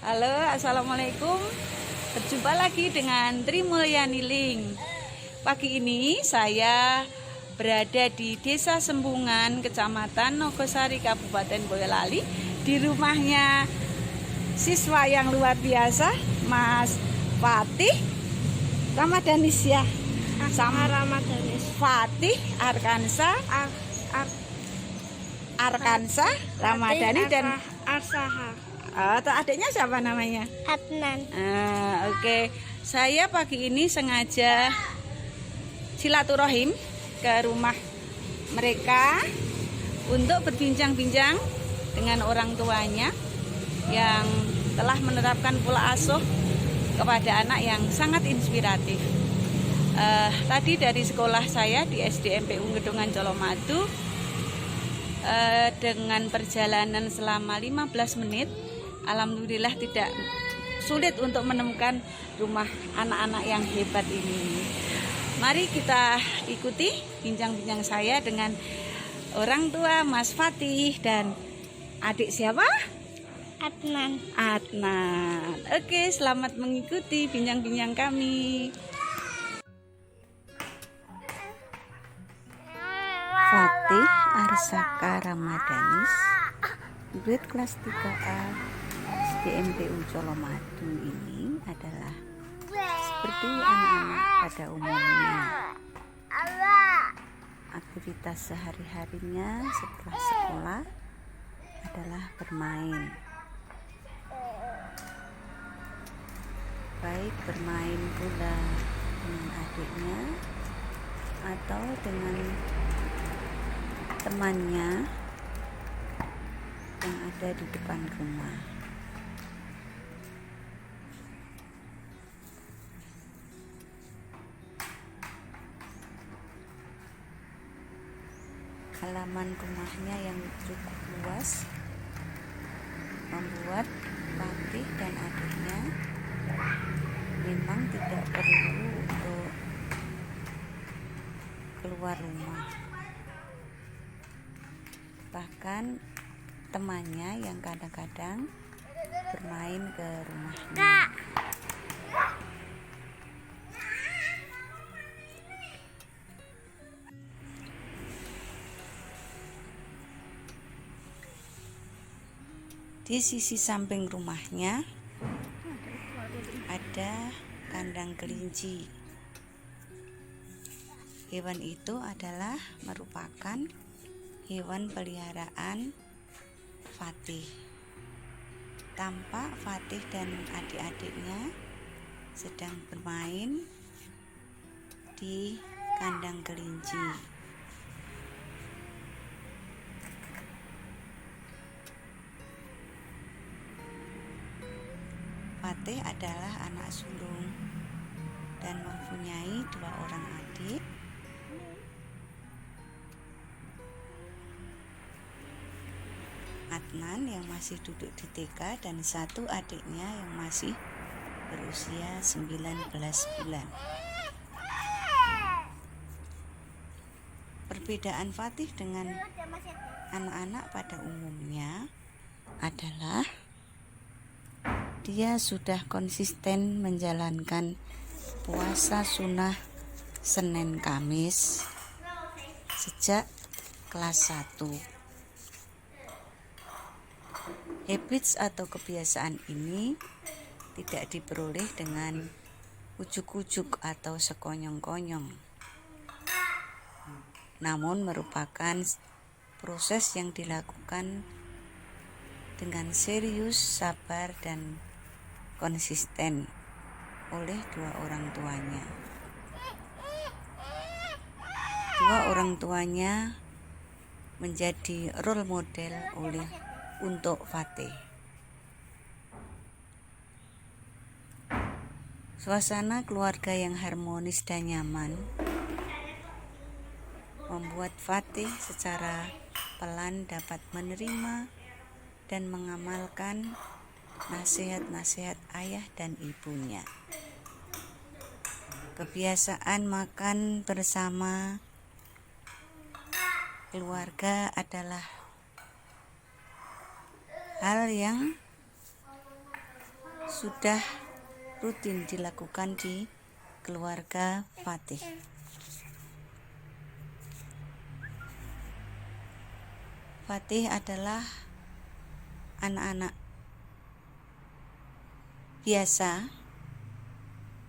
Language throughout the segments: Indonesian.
Halo, assalamualaikum. Berjumpa lagi dengan Tri Mulyani Ling. Pagi ini saya berada di Desa Sembungan, Kecamatan Nogosari, Kabupaten Boyolali, di rumahnya siswa yang luar biasa, Mas Fatih Ramadanis ya. Sama Ramadanis. Fatih Arkansa Ramadhani dan Arsaha. atau adiknya siapa namanya? Adnan. Oke. Saya pagi ini sengaja silaturahim ke rumah mereka untuk berbincang-bincang dengan orang tuanya yang telah menerapkan pola asuh kepada anak yang sangat inspiratif. Tadi dari sekolah saya di SDMPU Ngedungan Colomadu, dengan perjalanan selama 15 menit, alhamdulillah tidak sulit untuk menemukan rumah anak-anak yang hebat ini. Mari kita ikuti bincang-bincang saya dengan orang tua Mas Fatih dan adik siapa? Adnan. Oke, selamat mengikuti bincang-bincang kami. Fatih Arsaka Ramadanis, grade kelas 3A SDMPU Colomadu ini adalah seperti anak-anak pada umumnya. Aktivitas sehari-harinya setelah sekolah adalah bermain. Baik bermain bola dengan adiknya atau dengan temannya yang ada di depan rumah. Halaman rumahnya yang cukup luas membuat Fatih dan adiknya memang tidak perlu untuk keluar rumah. Bahkan temannya yang kadang-kadang bermain ke rumahnya. Di sisi samping rumahnya ada kandang kelinci. Hewan itu adalah merupakan hewan peliharaan Fatih. Tampak Fatih dan adik-adiknya sedang bermain di kandang kelinci. Fatih adalah anak sulung dan mempunyai 2 orang adik. Adnan yang masih duduk di TK dan 1 adiknya yang masih berusia 19 bulan. Perbedaan Fatih dengan anak-anak pada umumnya adalah dia sudah konsisten menjalankan puasa sunnah Senin Kamis sejak kelas 1. Habits atau kebiasaan ini tidak diperoleh dengan ujuk-ujuk atau sekonyong-konyong, namun merupakan proses yang dilakukan dengan serius, sabar, dan konsisten oleh 2 orang tuanya. 2 orang tuanya menjadi role model untuk Fatih. Suasana keluarga yang harmonis dan nyaman membuat Fatih secara pelan dapat menerima dan mengamalkan nasihat-nasihat ayah dan ibunya. Kebiasaan makan bersama keluarga adalah hal yang sudah rutin dilakukan di keluarga Fatih. Fatih adalah anak-anak biasa,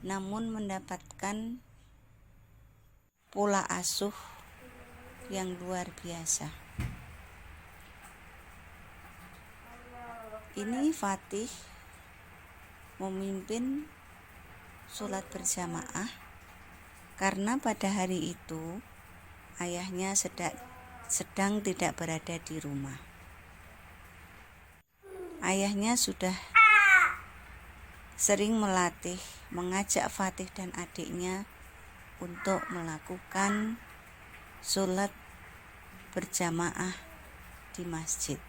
namun mendapatkan pola asuh yang luar biasa. Ini Fatih memimpin sholat berjamaah karena pada hari itu ayahnya sedang tidak berada di rumah. Ayahnya sudah sering mengajak Fatih dan adiknya untuk melakukan sholat berjamaah di masjid.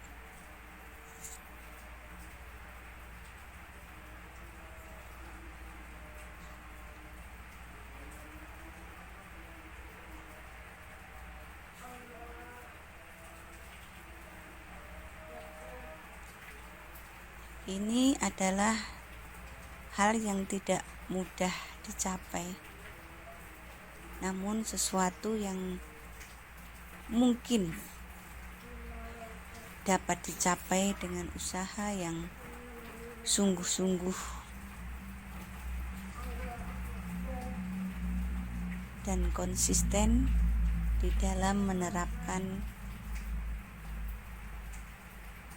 Ini adalah hal yang tidak mudah dicapai, namun sesuatu yang mungkin dapat dicapai dengan usaha yang sungguh-sungguh dan konsisten di dalam menerapkan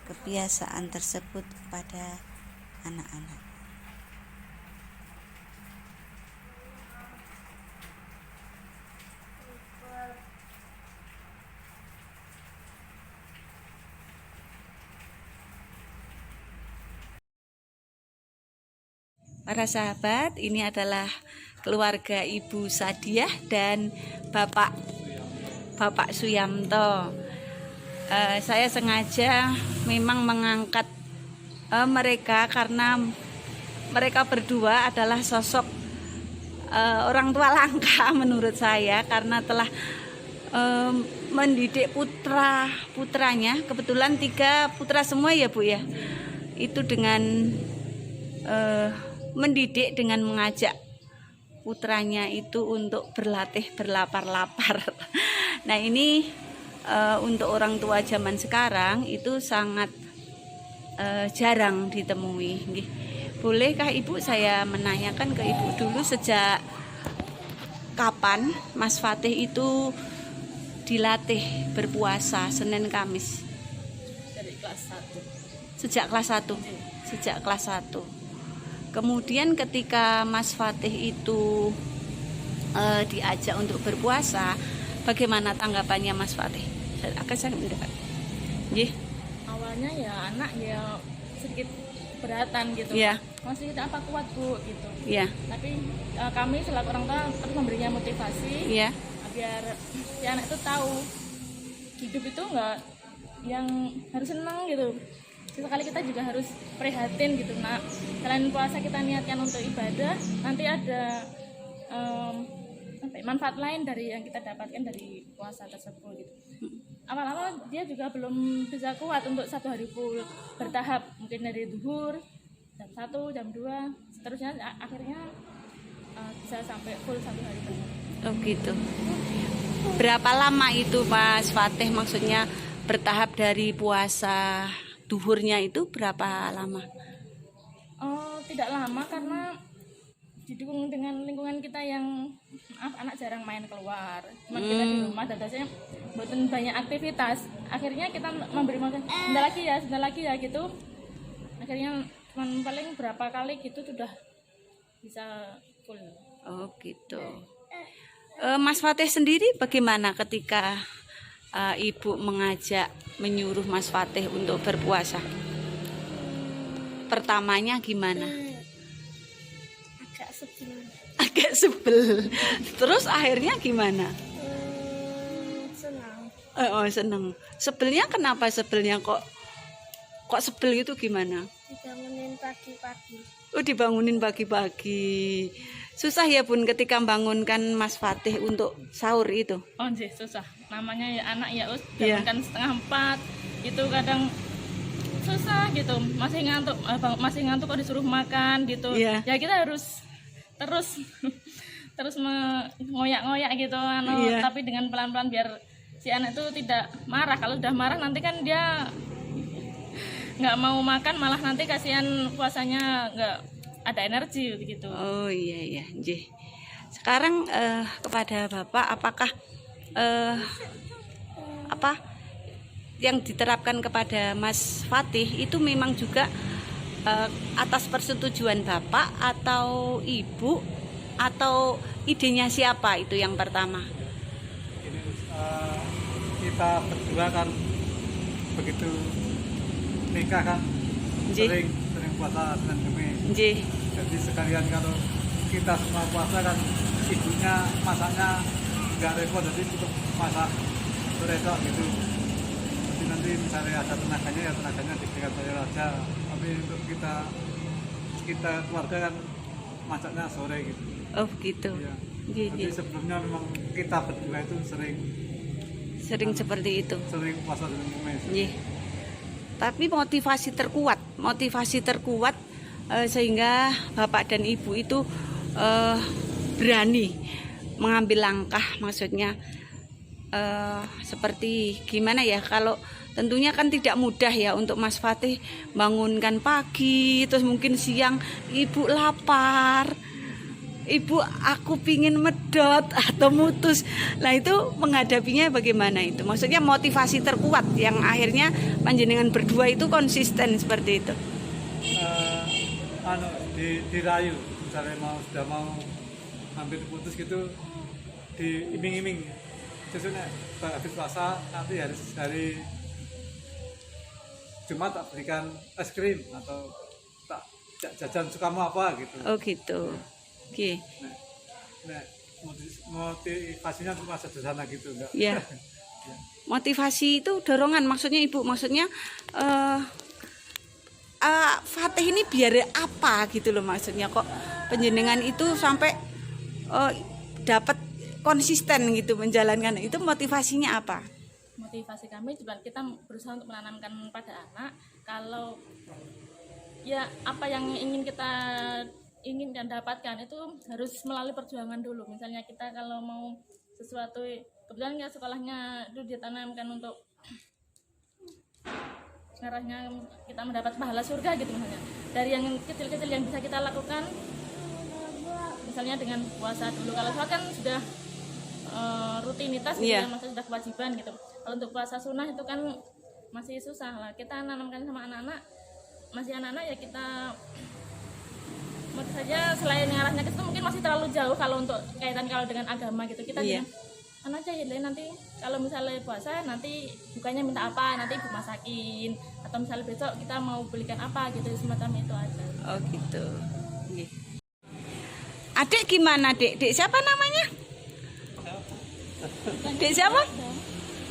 kebiasaan tersebut kepada anak-anak. Para sahabat, ini adalah keluarga Ibu Sadiah dan Bapak Suyamto. Saya sengaja memang mengangkat mereka karena mereka berdua adalah sosok orang tua langka menurut saya, karena telah mendidik putranya. Kebetulan 3 putra semua ya Bu ya. Itu dengan mendidik dengan mengajak putranya itu untuk berlatih berlapar-lapar. Nah ini untuk orang tua zaman sekarang itu sangat jarang ditemui. Bolehkah Ibu saya menanyakan ke Ibu dulu, sejak kapan Mas Fatih itu dilatih berpuasa Senin Kamis? Dari kelas 1. Sejak kelas 1. Sejak kelas 1. Kemudian ketika Mas Fatih itu diajak untuk berpuasa, bagaimana tanggapannya Mas Fatih? Akan saya mendekat. Awalnya ya anak ya sedikit beratan gitu. Iya. Masih apa kuat Bu gitu. Iya. Tapi kami selaku orang tua terus memberinya motivasi. Iya. Biar si anak itu tahu hidup itu enggak yang harus senang gitu. Sesekali kita juga harus prihatin gitu. Nah, selain puasa kita niatkan untuk ibadah, nanti ada manfaat lain dari yang kita dapatkan dari puasa tersebut gitu. Awal-awal dia juga belum bisa kuat untuk 1 hari full bertahap, mungkin dari zuhur jam 1, jam 2, seterusnya akhirnya bisa sampai full 1 hari penuh. Oh gitu. Berapa lama itu Mas Fatih, maksudnya bertahap dari puasa duhurnya itu berapa lama? Tidak lama karena didukung dengan lingkungan kita yang anak jarang main keluar, cuma kita di rumah dan biasanya buatin banyak aktivitas. Akhirnya kita memberi makan sebentar lagi ya gitu. Akhirnya cuma paling berapa kali gitu sudah bisa full. Oh gitu. Mas Fatih sendiri bagaimana ketika Ibu menyuruh Mas Fatih untuk berpuasa? Pertamanya gimana? Agak sebel. Terus akhirnya gimana? Senang. Seneng. Sebelnya kenapa sebelnya kok sebel itu gimana? Dibangunin pagi-pagi. Dibangunin pagi-pagi. Susah ya Bun ketika bangunkan Mas Fatih untuk sahur itu? Susah. Namanya ya anak ya bangunkan 3:30. Itu kadang susah gitu, masih ngantuk kok disuruh makan gitu. Iya. Ya kita harus terus terus ngoyak-ngoyak gitu Iya. tapi dengan pelan-pelan biar si anak itu tidak marah. Kalau udah marah nanti kan dia nggak mau makan, malah nanti kasihan puasanya nggak ada energi gitu. Oh iya, nggih. Sekarang kepada Bapak, apakah apa yang diterapkan kepada Mas Fatih itu memang juga atas persetujuan Bapak atau Ibu, atau idenya siapa itu yang pertama? Ini kita berdua kan begitu nikah kan Nggih. sering puasa Senin Kemis. Nggih. Jadi sekalian kalau kita semua puasa kan ibunya masaknya nggak repot, jadi cukup masak sore tok gitu. Jadi nanti misalnya ada tenaganya ya tenaganya diberikan saya aja. Tapi untuk kita keluarga kan masaknya sore gitu. Oh gitu. Ya. Nggih, Jadi nggih. sebelumnya memang kita berdua itu Sering seperti itu. sering puasa Senin Kemis. Nggih. Tapi motivasi terkuat sehingga Bapak dan Ibu itu berani mengambil langkah, maksudnya seperti gimana ya, kalau tentunya kan tidak mudah ya untuk Mas Fatih bangunkan pagi, terus mungkin siang Ibu lapar, Ibu aku pingin medot atau mutus. Nah itu menghadapinya bagaimana itu? Maksudnya motivasi terkuat yang akhirnya panjenengan berdua itu konsisten seperti itu. Dirayu, misalnya sudah mau hampir putus gitu, diiming-iming. Sesudah habis puasa nanti hari Jumat tak berikan es krim atau tak jajan sukamu apa gitu. Oh gitu. Oke. Nah, motivasinya cuma sederhana gitu enggak? Ya. Motivasi itu dorongan, maksudnya Ibu, maksudnya Fatih ini biar apa gitu loh, maksudnya kok penjenengan itu sampai dapat konsisten gitu menjalankan itu, motivasinya apa? Motivasi kami juga kita berusaha untuk menanamkan pada anak kalau ya apa yang ingin dan dapatkan itu harus melalui perjuangan dulu. Misalnya kita kalau mau sesuatu, kebetulan ya sekolahnya itu ditanamkan untuk ngarahnya kita mendapat pahala surga gitu, misalnya dari yang kecil-kecil yang bisa kita lakukan, misalnya dengan puasa dulu. Kalau sholat kan sudah rutinitas gitu, Iya. masa sudah kewajiban gitu. Kalau untuk puasa sunnah itu kan masih susah lah. Kita nanamkan sama anak-anak, masih anak-anak ya kita mungkin saja selain ngarahnya ke situ mungkin masih terlalu jauh kalau untuk kaitan kalau dengan agama gitu. Kita Iya. anak aja ya nanti kalau misalnya puasa nanti bukannya minta apa, nanti ibu masakin, atau misalnya besok kita mau belikan apa gitu, semacam itu aja. Oh gitu. Nggih. Adik gimana, Dek? Dek siapa namanya? Dek siapa?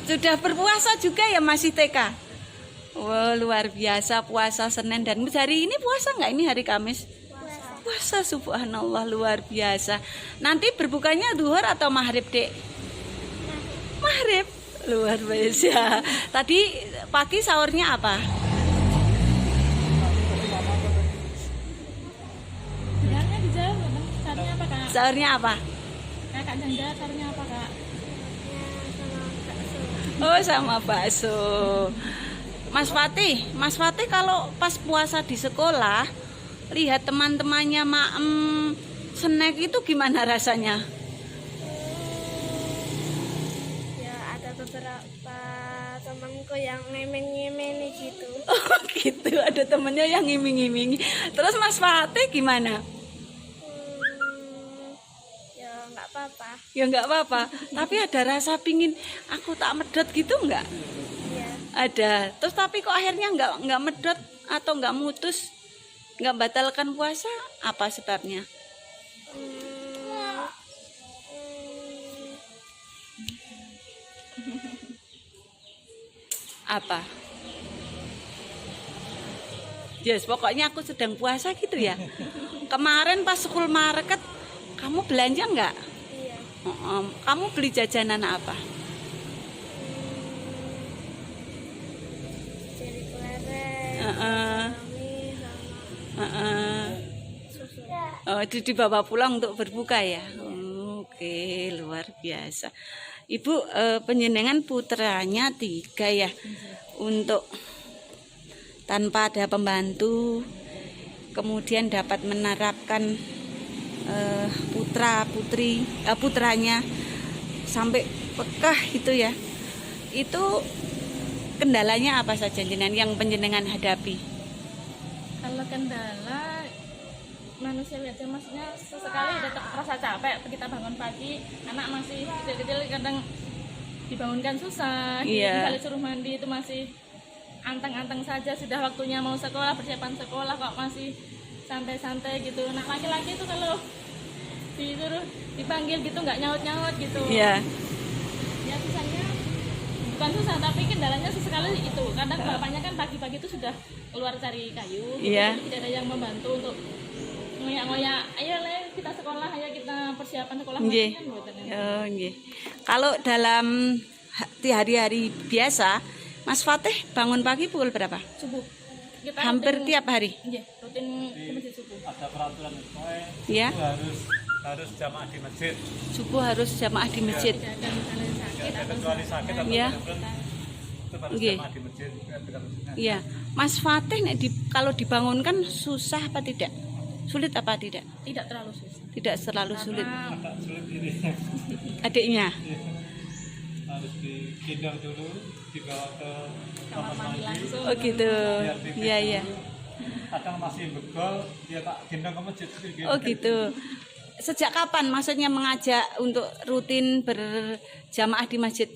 Sudah berpuasa juga ya, masih TK? Wow, luar biasa, puasa Senin dan Kamis. Hari ini puasa nggak? Ini hari Kamis? Puasa, subhanallah, luar biasa. Nanti berbukanya duhur atau maghrib, Dek? Maghrib, luar biasa. Tadi pagi sahurnya apa? Jangannya dijawab, sahurnya apa kak? Sahurnya apa? Kakak Janda, sahurnya apa kak? Oh, sama bakso. Mas Fatih kalau pas puasa di sekolah lihat teman-temannya maem snack itu gimana rasanya? Ya ada beberapa temanku yang ngemeng-ngemeni gitu. Oh gitu, ada temennya yang ngiming-ngiming. Terus Mas Fatih gimana? Ya nggak apa-apa. Ya nggak apa-apa, tapi ada rasa pingin aku tak medot gitu nggak? Ya Ada. Terus tapi kok akhirnya nggak medot atau nggak mutus, nggak batalkan puasa? Apa sebabnya? Apa? Yes, pokoknya aku sedang puasa gitu ya. Kemarin pas school market, kamu belanja nggak? iya. Kamu beli jajanan apa? Jadi kemarin itu dibawa pulang untuk berbuka ya. Oke, luar biasa. Ibu, penjenengan putranya 3 ya. Untuk tanpa ada pembantu, kemudian dapat menerapkan putranya sampai pekah itu ya. Itu kendalanya apa saja jenengan yang penjenengan hadapi? Kalau kendala manusia aja, maksudnya sesekali udah terasa capek kita bangun pagi, anak masih kecil-kecil kadang dibangunkan susah, misalnya suruh mandi itu masih anteng-anteng saja, sudah waktunya mau sekolah, persiapan sekolah kok masih santai-santai gitu. Nah laki-laki itu kalau disuruh dipanggil gitu nggak nyaut-nyaut gitu. Iya. Ya susahnya bukan susah, tapi kendalanya sesekali itu kadang bapaknya kan pagi-pagi itu sudah keluar cari kayu, Iya. jadi tidak ada yang membantu untuk ngoyak-ngoyak, ayo Le kita sekolah, ayo kita persiapan sekolah. Nggih. Kan mboten. Oh, nggih. Kalau dalam hari-hari biasa, Mas Fatih bangun pagi pukul berapa? Subuh. Kita Hampir rutin, tiap hari. nggih, rutin ke masjid subuh. Ada peraturan pokoknya Ya. itu harus jamaah di masjid. Subuh harus jamaah di masjid. Tidak ada misalnya sakit atau Kecuali sakit atau Iya. benar-benar, itu harus Nggih. jamaah di masjid. Dekat masjidnya. Iya. Mas Fatih kalau dibangunkan susah apa tidak? Sulit apa tidak? tidak terlalu susah. Tidak terlalu sulit. Karena Agak sulit ini. Adiknya. Harus digendong dulu, dibawa ke kamar mandi langsung. Oh gitu. Iya, iya. Kadang masih begol, dia tak gendong ke masjid. Oh gitu. Sejak kapan maksudnya mengajak untuk rutin berjamaah di masjid?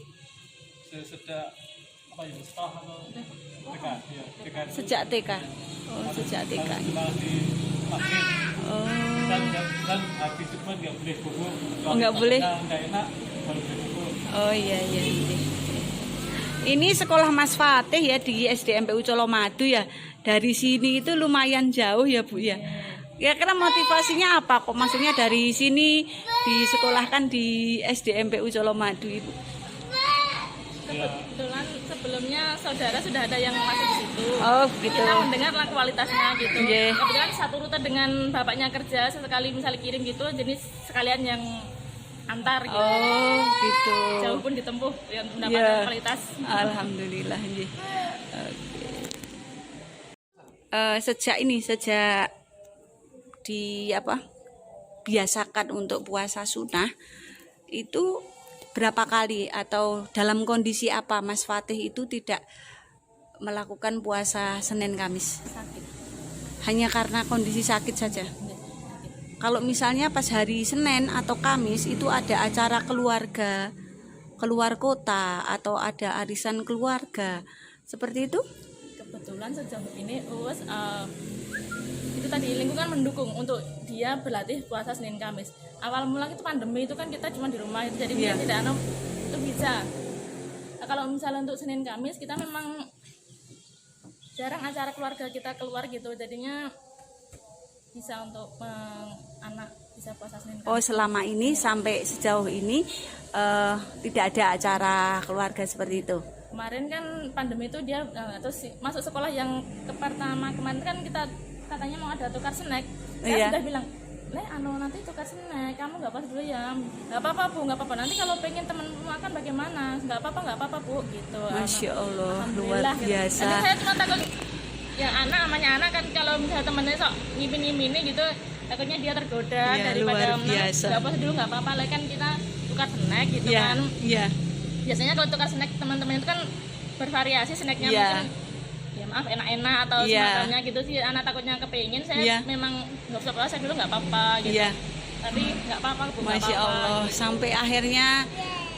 Sejak apa ya, setelah atau TK, ya, TK. Sejak TK. Oh, sejak TK. Setelah di masjid. Oh. Dan habis itu kan nggak boleh buku. Oh, nggak boleh. Nggak enak, baru boleh buku. Oh iya iya. Iya. Ini sekolah Mas Fatih ya di SDMPU Colomadu ya. Dari sini itu lumayan jauh ya Bu ya. Ya karena motivasinya apa kok? Maksudnya dari sini disekolahkan di SDMPU Colomadu Ibu. kebetulan sebelumnya saudara sudah ada yang masuk di situ. Oh gitu. Kita mendengarlah kualitasnya gitu. Nggih. Kebetulan satu rute dengan bapaknya kerja, sesekali misalnya kirim gitu, jenis sekalian yang antar gitu. Oh gitu. Jauh pun ditempuh yang mendapatkan Ya. kualitas. Alhamdulillah nggih. Oke. Sejak biasakan untuk puasa sunnah itu berapa kali atau dalam kondisi apa Mas Fatih itu tidak melakukan puasa Senin Kamis? Sakit. Hanya karena kondisi sakit saja. Nggih, sakit. Kalau misalnya pas hari Senin atau Kamis itu ada acara keluarga keluar kota atau ada arisan keluarga seperti itu? Kebetulan sejauh ini itu tadi lingkungan mendukung untuk dia berlatih puasa Senin Kamis. Awal mula itu pandemi itu kan kita cuma di rumah, jadi Iya. tidak itu bisa. Nah, kalau misalnya untuk Senin Kamis kita memang jarang acara keluarga kita keluar gitu, jadinya bisa untuk anak bisa puasa Senin Kamis. Oh selama ini sampai sejauh ini tidak ada acara keluarga seperti itu? Kemarin kan pandemi itu dia terus masuk sekolah yang pertama kemarin kan kita katanya mau ada tukar snack. Saya Iya. sudah bilang, nanti tukar snack, kamu nggak pas dulu ya. Nggak apa-apa Bu, nggak apa-apa. Nanti kalau pengen temen makan bagaimana? Nggak apa-apa Bu gitu. Masya Allah, luar Alhamdulillah, gitu. biasa. Nanti saya cuma takut yang anak namanya anak kan kalau misalnya temennya sok ngipin-ngipin gitu, takutnya dia tergoda Ya, daripada luar biasa. nggak pas dulu nggak apa-apa. Lah kan kita tukar snack gitu Iya, kan. iya. Biasanya kalau tukar snack teman-teman itu kan bervariasi snacknya Iya. mungkin ya maaf enak-enak atau Iya. semacamnya gitu sih, anak takutnya kepingin. Saya Iya. memang nggak usah puasa dulu nggak apa-apa gitu, Iya. tapi nggak apa-apa Bu, nggak Masya apa-apa. Allah, sampai akhirnya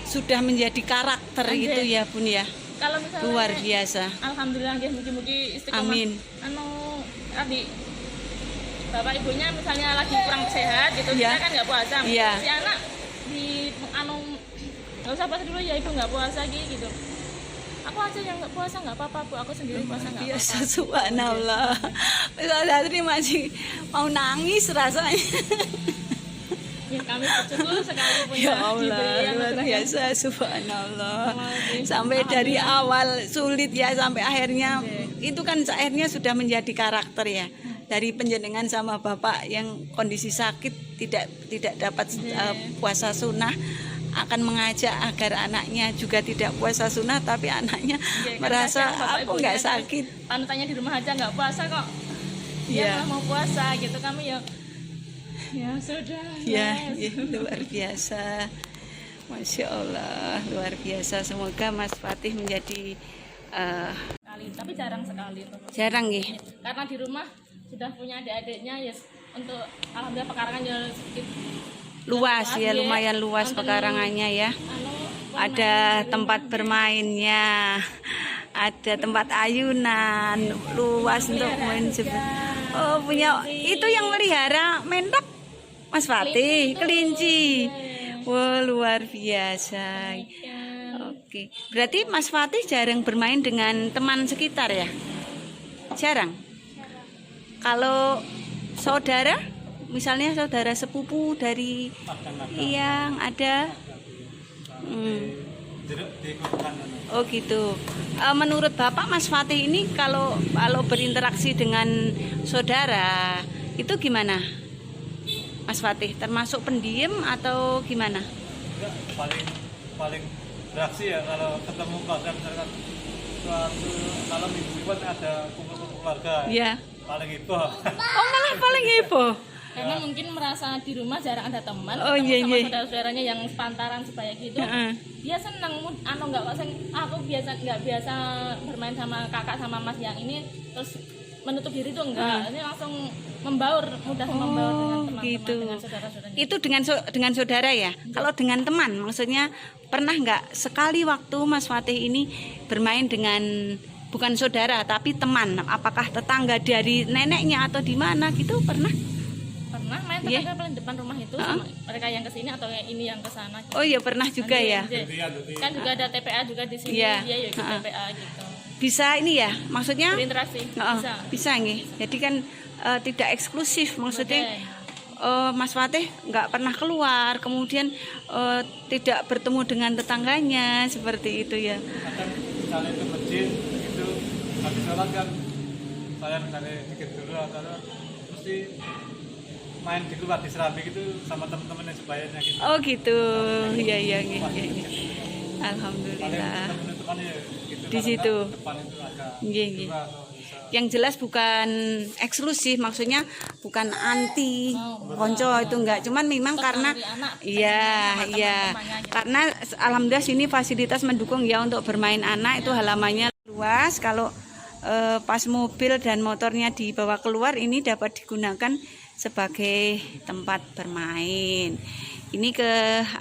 sudah menjadi karakter Anjay. itu ya Bun ya. Kalau misalnya Luar biasa. alhamdulillah nggih, mugi-mugi istiqomah. Amin. Tadi bapak ibunya misalnya lagi kurang sehat gitu, Iya. kita kan nggak puasa. Iya. Si anak nggak usah puasa dulu ya ibu, nggak puasa gitu. Aku aja yang nggak puasa, nggak apa-apa Bu, aku sendiri puasa nggak Biasa apa-apa. subhanallah. Satri masih mau nangis rasanya. Ya, kami bersyukur sekali punya Ya Allah, diberi luar anugerah yang biasa subhanallah. Alhamdulillah. Sampai dari awal sulit ya sampai akhirnya Oke. itu kan akhirnya sudah menjadi karakter ya. dari penjenengan sama bapak yang kondisi sakit tidak dapat puasa sunnah akan mengajak agar anaknya juga tidak puasa sunnah, tapi anaknya merasa aku nggak sakit, panutannya di rumah aja nggak puasa kok, Iya. dia malah mau puasa gitu. Kami ya sudah ya, luar biasa. Masya Allah, luar biasa. Semoga Mas Fatih menjadi sekali, tapi jarang sekali tuh. jarang ya. Karena di rumah sudah punya adik-adiknya ya, untuk alhamdulillah pekarangan ya sedikit Luas ya, ya. lumayan luas Nonton, pekarangannya ya. bermain Ada di tempat rumah. bermainnya, ada tempat ayunan, luas untuk main Oh, punya itu yang melihara mentok Mas Fatih, kelinci. Wah, luar biasa. Oke, berarti Mas Fatih jarang bermain dengan teman sekitar ya? Jarang. Kalau saudara, misalnya saudara sepupu dari yang ada, oh gitu. Menurut Bapak Mas Fatih ini kalau berinteraksi dengan saudara itu gimana? Mas Fatih termasuk pendiam atau gimana? Enggak, paling beraksi ya kalau ketemu keluarga, misalkan suatu malam mingguan ada kumpul-kumpul keluarga. Iya. Paling heboh. Oh, malah paling heboh. Karena mungkin merasa di rumah jarang ada teman, Oh, ketemu iya, sama iya. saudara-saudaranya yang sepantaran supaya gitu. Heeh. Dia seneng, nggak kok aku nggak biasa bermain sama kakak sama mas yang ini terus menutup diri tuh enggak. Ini langsung mudah membaur dengan teman-teman, gitu. dengan saudara-saudaranya. Itu dengan saudara ya. Kalau dengan teman, maksudnya pernah nggak sekali waktu Mas Fatih ini bermain dengan bukan saudara tapi teman? Apakah tetangga dari neneknya atau di mana gitu pernah? Pernah main Iya. tetangga paling depan rumah itu sama mereka yang kesini atau yang ini yang kesana. Oh iya pernah juga ya. Kan juga ada TPA juga di sini, Iya. dia ya ikut TPA gitu. Bisa ini ya, maksudnya Berinteraksi, bisa nggih. Jadi kan tidak eksklusif, maksudnya Betul. Mas Fatih nggak pernah keluar, kemudian tidak bertemu dengan tetangganya seperti itu ya. Kadang misalnya ke masjid itu habis sholat kan saya misalnya bikin dulu atau mesti main di luar di Serambi gitu sama teman-teman yang sebayanya gitu. Oh gitu, iya nggih. Paling Alhamdulillah. teman-teman ya gitu. Di Kalau situ. enggak, depan itu agak Nggih. dua atau bisa. Yang jelas bukan eksklusif, maksudnya bukan anti konco itu enggak, cuman memang karena iya karena alhamdulillah sini fasilitas mendukung ya untuk bermain anak, itu halamannya luas. Kalau pas mobil dan motornya dibawa keluar ini dapat digunakan sebagai tempat bermain. Ini ke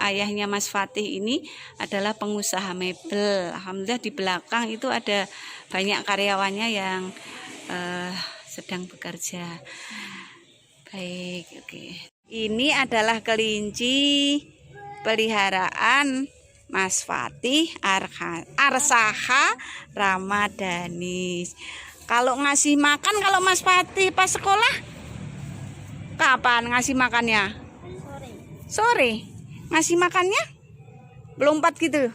ayahnya Mas Fatih, ini adalah pengusaha mebel. Alhamdulillah di belakang itu ada banyak karyawannya yang sedang bekerja. Baik, oke. Ini adalah kelinci peliharaan Mas Fatih Arsaha Ramadanis. Kalau ngasih makan, kalau Mas Fatih pas sekolah kapan ngasih makannya? Sore. Ngasih makannya belum 4 gitu.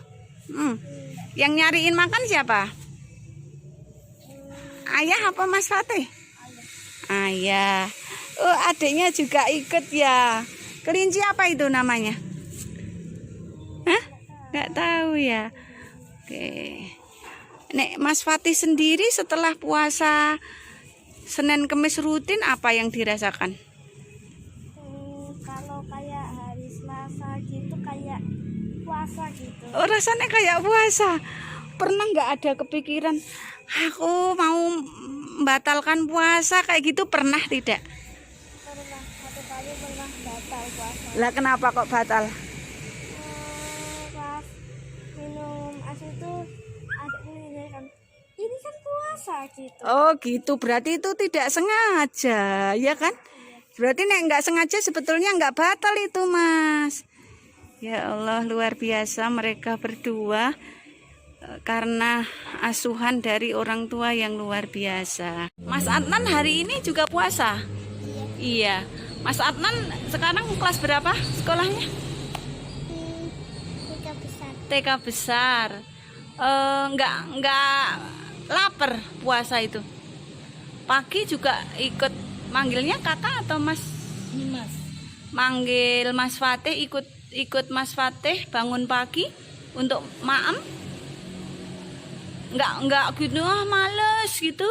Yang nyariin makan siapa? Ayah apa Mas Fatih? Ayah. Oh, adiknya juga ikut ya. Kelinci apa itu namanya? Hah? Nggak tahu ya. Oke. Nek Mas Fatih sendiri setelah puasa Senin Kemis rutin apa yang dirasakan? Kalau kayak hari Selasa gitu kayak puasa gitu. Oh, rasanya kayak puasa. Pernah nggak ada kepikiran aku mau membatalkan puasa kayak gitu, pernah tidak? Pernah satu kali pernah batal puasa. Lah kenapa kok batal? Pas minum es itu ada kan ini kan puasa gitu. Oh gitu, berarti itu tidak sengaja, ya kan? Berarti nek nggak sengaja sebetulnya nggak batal itu Mas. Ya Allah, luar biasa mereka berdua karena asuhan dari orang tua yang luar biasa. Mas Adnan hari ini juga puasa? Iya. Mas Adnan sekarang kelas berapa sekolahnya? Tiga besar. TK besar. Nggak lapar puasa itu. Pagi juga ikut Manggilnya kakak atau mas? Mas. Manggil Mas Fatih, ikut Mas Fatih bangun pagi untuk maem? Enggak gitu, males gitu?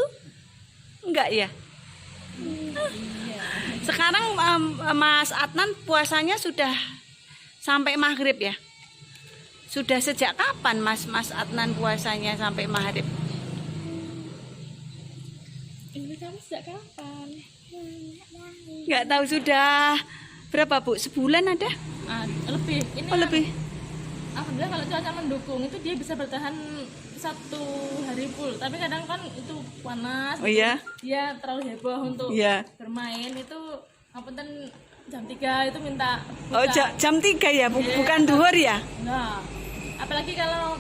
Enggak ya? Sekarang Mas Adnan puasanya sudah sampai maghrib ya? Sudah sejak kapan Mas Adnan puasanya sampai maghrib? Ini kamu sejak kapan? Enggak tahu, sudah berapa Bu? Sebulan ada? Lebih. Ini Oh lebih. Alhamdulillah kalau cuaca mendukung itu dia bisa bertahan 1 hari full. Tapi kadang kan itu panas. Oh iya? Dia terlalu heboh untuk Iya. bermain itu. Apunten jam 3 itu minta buka. Oh jam 3 ya, bukan duhur ya? Nah, apalagi kalau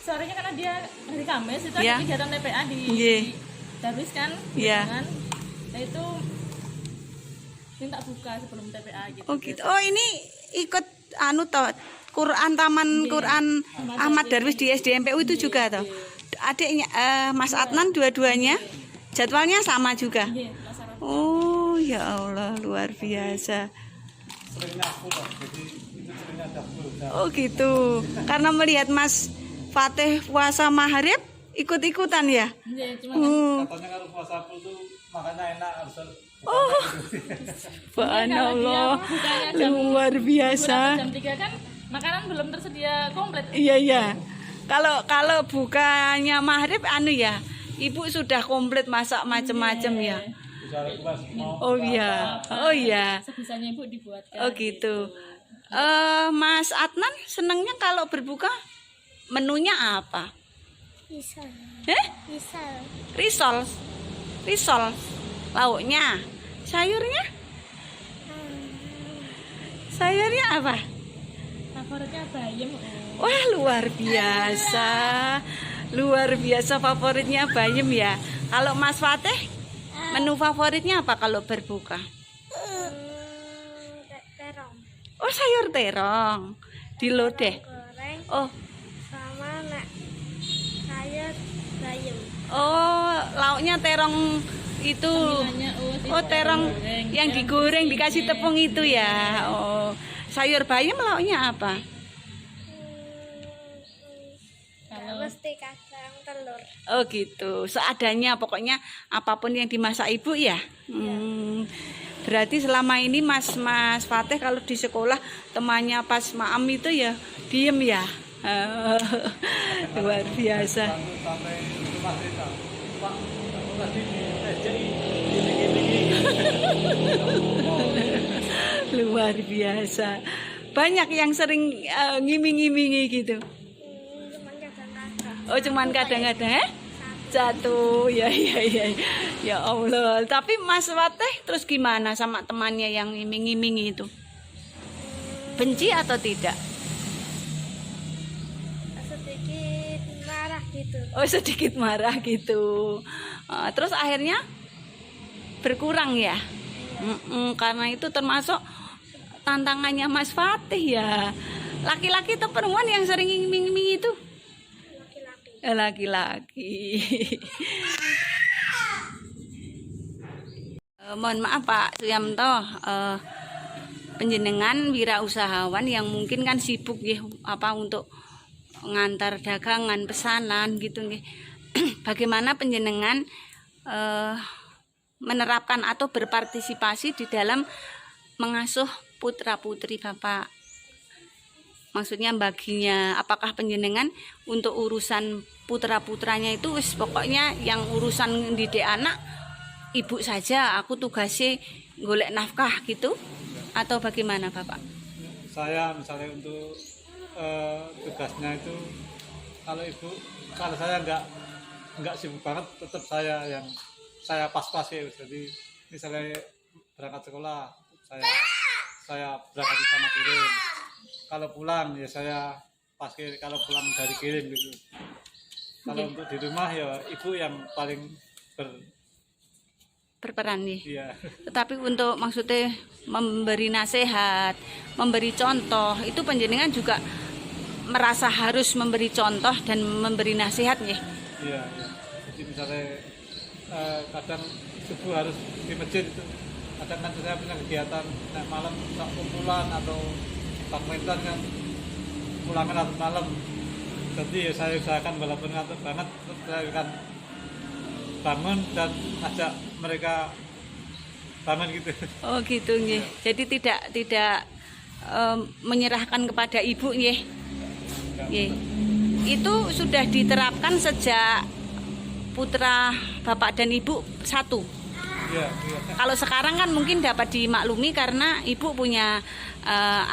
sorenya karena dia hari Kamis itu Iya. ada kegiatan TPA di Iya. Darwis kan, Iya. kan? Nah itu minta buka sebelum TPA gitu. Oh gitu. Oh ini ikut toh Quran Taman Quran Ahmad Darwis di SDMPU itu juga toh. Adiknya Mas Adnan dua-duanya jadwalnya sama juga. Iya, laksanakan. Oh ya Allah, luar biasa. Seringnya aku loh, jadi itu seringnya dapur. Oh gitu. Karena melihat Mas Fatih puasa maghrib ikut-ikutan ya. Iya, cuma kan Katanya kalau puasa full tuh makanya enak harus. Oh, subhanallah, luar biasa. jam 3 kan makanan belum tersedia komplit. Iya iya. Kalau bukanya maghrib ya, ibu sudah komplit masak macam-macam ya. Bisa request mau Oh iya, oh iya. Sebisanya ibu dibuatkan. Oh gitu. Mas Adnan senangnya kalau berbuka menunya apa? Misal. Risol, risol. Lauknya, sayurnya apa? Favoritnya bayam. Wah luar biasa favoritnya bayam ya. Kalau Mas Fatih, menu favoritnya apa kalau berbuka? Terong Oh sayur terong, dilodeh. goreng Oh, sama sayur bayam. oh lauknya terong itu. Oh terong yang digoreng dikasih tepung itu ya. Oh sayur bayam lauknya apa? Nggak mesti kacang telur. Oh gitu, seadanya pokoknya apapun yang dimasak ibu ya. Berarti selama ini Mas Fatih kalau di sekolah temannya pas maam itu ya diem ya. Luar biasa. sampai rumah cerita. Pak, aku tadi di SJI Luar biasa. Banyak yang sering ngiming-ngimingi gitu. Cuman kadang-kadang Oh cuman kadang-kadang jatuh ya. Ya Allah. Tapi Mas Fatih terus gimana sama temannya yang ngiming-ngimingi itu? Benci atau tidak? sedikit marah gitu. Oh sedikit marah gitu. Terus akhirnya berkurang ya. Karena itu termasuk tantangannya Mas Fatih ya. Laki-laki atau perempuan yang sering ngiming-ngiming itu? Laki-laki. Mohon maaf Pak Suyamto, penjenengan wirausahawan yang mungkin kan sibuk ya untuk ngantar dagangan pesanan gitu nggih. Bagaimana penjenengan menerapkan atau berpartisipasi di dalam mengasuh putra-putri Bapak? Maksudnya baginya apakah penjenengan untuk urusan putra-putranya itu pokoknya yang urusan didik anak ibu saja, aku tugasnya golek nafkah gitu atau bagaimana Bapak? Saya misalnya untuk tugasnya itu kalau saya nggak sibuk banget tetap saya pas-pas ya. Jadi misalnya berangkat sekolah saya berangkat sama kirim, kalau pulang ya saya pas kalau pulang dari kirim gitu. Kalau untuk di rumah ya ibu yang paling Berperan nih. iya. Tetapi untuk maksudnya memberi nasihat, memberi contoh, itu penjenengan juga merasa harus memberi contoh dan memberi nasihat ya. Iya. Jadi misalnya kadang subuh harus di masjid itu. Kadang kan saya punya kegiatan malam kumpulan atau badminton kan pulangan malam. Jadi ya saya usahakan walaupun ngantuk banget, saya akan bangun dan ajak mereka bangun gitu. Oh gitu nggih. Jadi tidak menyerahkan kepada ibu nggih. Nggih. Itu sudah diterapkan sejak putra bapak dan ibu satu. Iya. Kalau sekarang kan mungkin dapat dimaklumi karena ibu punya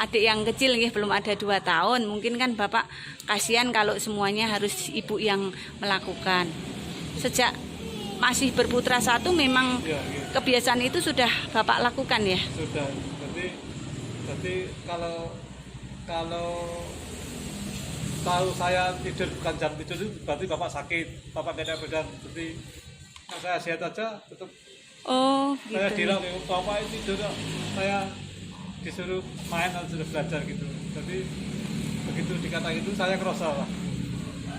adik yang kecil nggih, belum ada 2 tahun. Mungkin kan bapak kasihan kalau semuanya harus ibu yang melakukan. Sejak masih berputra satu memang Iya. kebiasaan itu sudah bapak lakukan ya. Sudah. Jadi kalau tahu saya tidur bukan jam tidur itu berarti bapak sakit, bapak beda badan. Jadi saya sehat aja tetap. Oh Saya gitu. bilang bapak itu tidur, saya disuruh main atau sudah belajar gitu. Jadi begitu dikata itu saya ngerasa lah.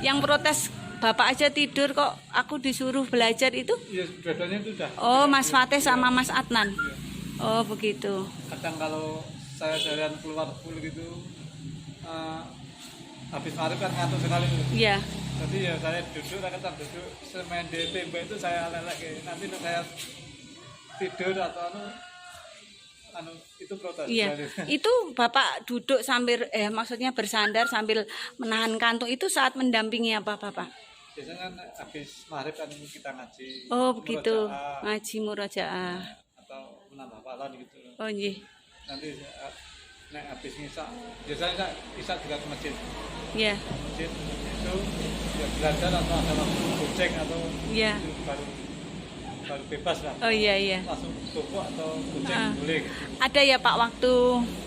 Yang protes bapak aja tidur kok aku disuruh belajar itu? Iya, bedanya itu udah. Oh Mas Fatih sama Mas Adnan. Iya. Oh begitu. Kadang kalau saya jalan keluar full gitu, habis maghrib kan ngantuk sekali. Iya. Jadi ya saya duduk, kadang duduk semen di tembok itu saya lelek. Nanti saya tidur atau itu protes. Iya. Itu bapak duduk sambil maksudnya bersandar sambil menahan kantuk itu saat mendampingi apa bapak? Biasanya kan habis maghrib kan kita ngaji. Oh begitu. Murojaah, Ngaji murojaah. atau menambah hafalan gitu. Oh iya. Nanti nek habis ngisa, biasanya ngisa juga ke masjid. Iya. Masjid itu ya belajar atau ada waktu goceng atau Iya. itu baru bebas lah. Oh iya. Langsung toko atau goceng boleh. Ada ya Pak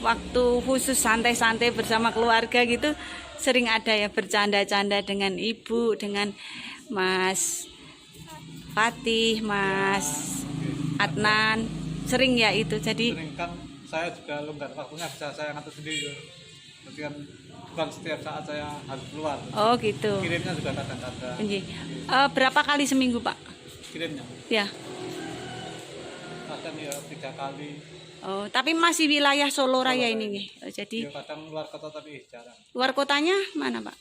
waktu khusus santai-santai bersama keluarga gitu, sering ada ya bercanda-canda dengan ibu, dengan Mas Fatih, Mas Adnan, sering ya itu. Jadi Sering kan saya juga longgar waktunya bisa saya ngatur sendiri. Berarti kan bukan setiap saat saya harus keluar. oh gitu. Kirimnya juga kadang-kadang. Iya. Berapa kali seminggu Pak? Kirimnya Ya. kadang ya 3 kali. Oh, tapi masih wilayah Solo Raya ini nih. Jadi Ya kadang luar kota tapi jarang. luar kotanya mana Pak?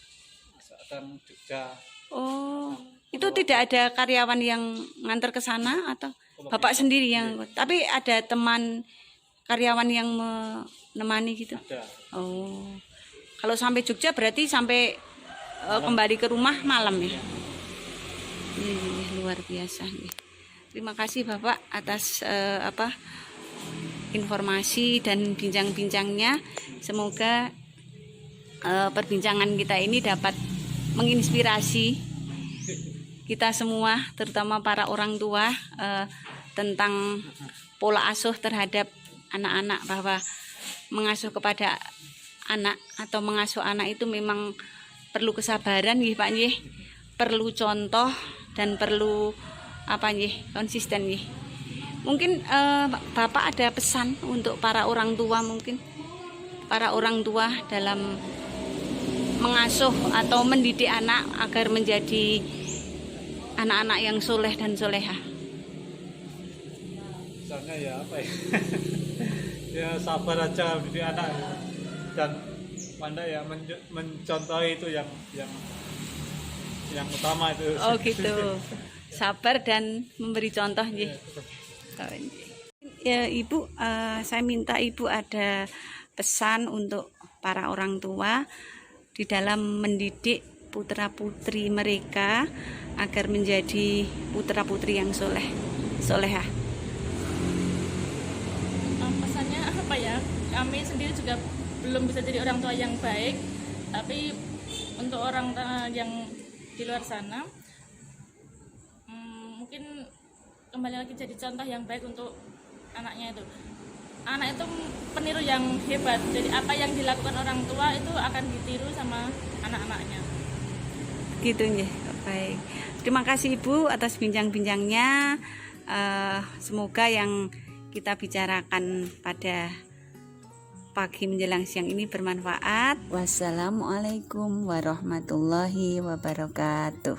Kadang Jogja. Oh, itu tidak ada karyawan yang nganter ke sana atau Bapak sendiri yang? Tapi ada teman karyawan yang menemani gitu? Ada. Oh, kalau sampai Jogja berarti sampai kembali ke rumah malam ya? Luar biasa nih. Terima kasih Bapak atas informasi dan bincang-bincangnya. Semoga perbincangan kita ini dapat menginspirasi kita semua, terutama para orang tua tentang pola asuh terhadap anak-anak, bahwa mengasuh kepada anak atau mengasuh anak itu memang perlu kesabaran nggih Pak nggih, perlu contoh dan perlu konsisten nggih. Mungkin Bapak ada pesan untuk para orang tua, mungkin para orang tua dalam mengasuh atau mendidik anak agar menjadi anak-anak yang soleh dan solehah. Misalnya ya apa ya? Ya sabar aja mendidik anak dan pandai ya mencontohi itu yang utama itu. Oh gitu. Sabar dan memberi contoh nggih. Ya Ibu, saya minta Ibu ada pesan untuk para orang tua di dalam mendidik putra-putri mereka agar menjadi putra-putri yang solehah. Pesannya apa ya? Kami sendiri juga belum bisa jadi orang tua yang baik, tapi untuk orang yang di luar sana mungkin kembali lagi jadi contoh yang baik untuk anaknya itu. Anak itu peniru yang hebat, jadi apa yang dilakukan orang tua itu akan ditiru sama anak-anaknya. Gitu ya, baik. Terima kasih Ibu atas bincang-bincangnya. Semoga yang kita bicarakan pada pagi menjelang siang ini bermanfaat. Wassalamualaikum warahmatullahi wabarakatuh.